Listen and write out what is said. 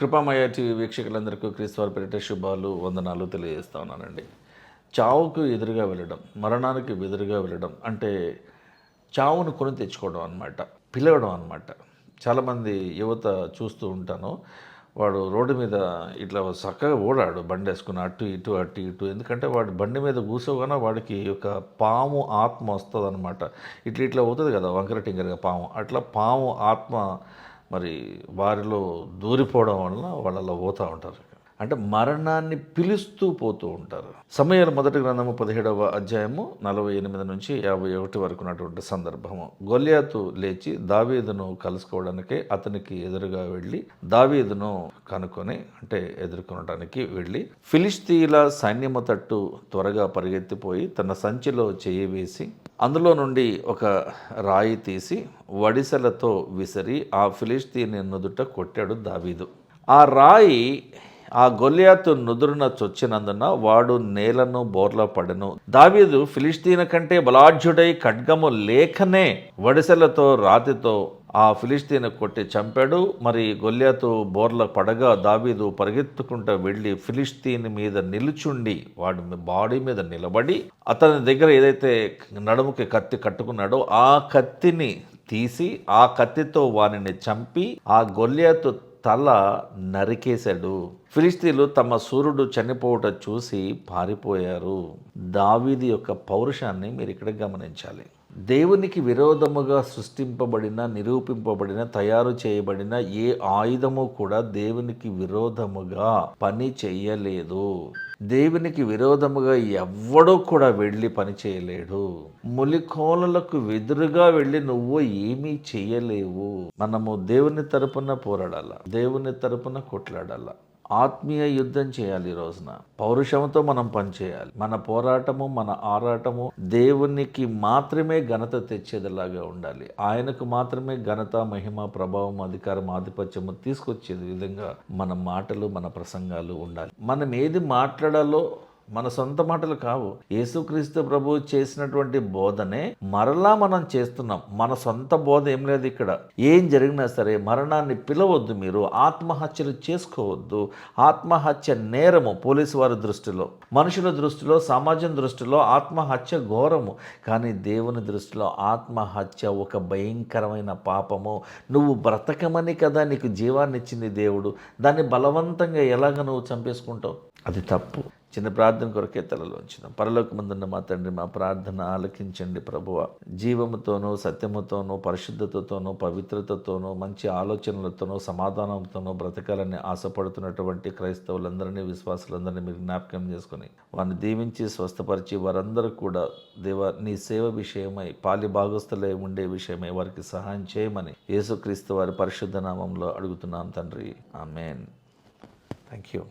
కృపామయ TV వీక్షకులందరికీ క్రీస్తువారి పేరిట శుభాలు వందనాలు తెలియజేస్తా ఉన్నానండి. చావుకు ఎదురుగా వెళ్ళడం, మరణానికి ఎదురుగా వెళ్ళడం అంటే చావును కొని తెచ్చుకోవడం అనమాట, పిలవడం అనమాట. చాలామంది యువత చూస్తూ ఉంటాను, వాడు రోడ్డు మీద ఇట్లా చక్కగా ఓడాడు బండి వేసుకుని అటు ఇటు అటు ఇటు. ఎందుకంటే వాడు బండి మీద కూర్చోగానే వాడికి ఒక పాము ఆత్మ వస్తుంది అనమాట. ఇట్లా ఇట్లా అవుతుంది కదా వంకర టింకరగా పాము, అట్లా పాము ఆత్మ మరి వారిలో దూరిపోవడం వలన వాళ్ళు అలా పోతూ ఉంటారు. అంటే మరణాన్ని పిలుస్తూ పోతూ ఉంటారు. సమూయేలు మొదటి గ్రంథము 17వ అధ్యాయము 48 నుంచి 51 వరకు ఉన్నటువంటి సందర్భము. గొల్యాతు లేచి దావీదును కలుసుకోవడానికే అతనికి ఎదురుగా వెళ్ళి దావీదును కనుక్కొని అంటే ఎదుర్కొనడానికి వెళ్ళి ఫిలిష్తీయుల సైన్యము తట్టు త్వరగా పరిగెత్తిపోయి తన సంచిలో చేయి వేసి అందులో నుండి ఒక రాయి తీసి వడిసెలతో విసిరి ఆ ఫిలిష్తీయుని నుదుట కొట్టాడు దావీదు. ఆ రాయి ఆ గొల్యాతు నుదురున చొచ్చినందున వాడు నేలను బోర్లా పడెను. దావీదు ఫిలిష్తీన కంటే బలాఢ్యుడై ఖడ్గము లేకనే వడిసెలతో రాతితో ఆ ఫిలిష్తీని కొట్టి చంపాడు. మరి గొల్యాతు బోర్ల పడగా దావీదు పరిగెత్తుకుంటూ వెళ్ళి ఫిలిష్తీని మీద నిలుచుండి వాడి బాడీ మీద నిలబడి అతని దగ్గర ఏదైతే నడుముకి కత్తి కట్టుకున్నాడో ఆ కత్తిని తీసి ఆ కత్తితో వానిని చంపి ఆ గొల్యాతు తల నరికేశాడు. ఫిలిష్తీయులు తమ సూర్యుడు చనిపోవట చూసి పారిపోయారు. దావీదు యొక్క పౌరుషాన్ని మీరు ఇక్కడ గమనించాలి. దేవునికి విరోధముగా సృష్టింపబడిన, నిరూపింపబడిన, తయారు చేయబడిన ఏ ఆయుధము కూడా దేవునికి విరోధముగా పని చేయలేదు. దేవునికి విరోధముగా ఎవ్వడూ కూడా వెళ్ళి పని చేయలేడు. ములికోలలకు ఎదురుగా వెళ్ళి నువ్వు ఏమీ చేయలేవు. మనము దేవుని తరపున పోరాడాల, దేవుని తరపున కొట్లాడాల, ఆత్మీయ యుద్ధం చేయాలి. ఈ రోజున పౌరుషంతో మనం పనిచేయాలి. మన పోరాటము, మన ఆరాటము దేవునికి మాత్రమే ఘనత తెచ్చేదిలాగా ఉండాలి. ఆయనకు మాత్రమే ఘనత, మహిమ, ప్రభావం, అధికారం, ఆధిపత్యము తీసుకొచ్చేది విధంగా మన మాటలు, మన ప్రసంగాలు ఉండాలి. మనం ఏది మాట్లాడాలో మన సొంత మాటలు కావు. యేసుక్రీస్తు ప్రభువు చేసినటువంటి బోధనే మరలా మనం చేస్తున్నాం. మన సొంత బోధ ఏం లేదు ఇక్కడ. ఏం జరిగినా సరే మరణాన్ని పిలవద్దు. మీరు ఆత్మహత్యలు చేసుకోవద్దు. ఆత్మహత్య నేరము పోలీసు వారి దృష్టిలో, మనుషుల దృష్టిలో, సమాజం దృష్టిలో ఆత్మహత్య ఘోరము. కానీ దేవుని దృష్టిలో ఆత్మహత్య ఒక భయంకరమైన పాపము. నువ్వు బ్రతకమని కదా నీకు జీవాన్ని ఇచ్చింది దేవుడు. దాన్ని బలవంతంగా ఎలాగ నువ్వు చంపేసుకుంటావు? అది తప్పు. చిన్న ప్రార్థన కొరకే తలలో ఉంచుదాం. పరలోకమందున్న మా తండ్రి, మా ప్రార్థన ఆలకించండి ప్రభువా. జీవముతోనూ, సత్యముతోనూ, పరిశుద్ధతతోనూ, పవిత్రతతోనూ, మంచి ఆలోచనలతోనూ, సమాధానంతోనూ బ్రతకాలని ఆశపడుతున్నటువంటి క్రైస్తవులందరినీ, విశ్వాసులందరినీ మీరు జ్ఞాపకం చేసుకుని వారిని దీవించి స్వస్థపరిచి వారందరూ కూడా దేవా నీ సేవ విషయమై పాలి భాగస్థులై ఉండే విషయమై వారికి సహాయం చేయమని యేసుక్రీస్తు వారి పరిశుద్ధ నామంలో అడుగుతున్నాం తండ్రి. ఆమేన్. Thank you.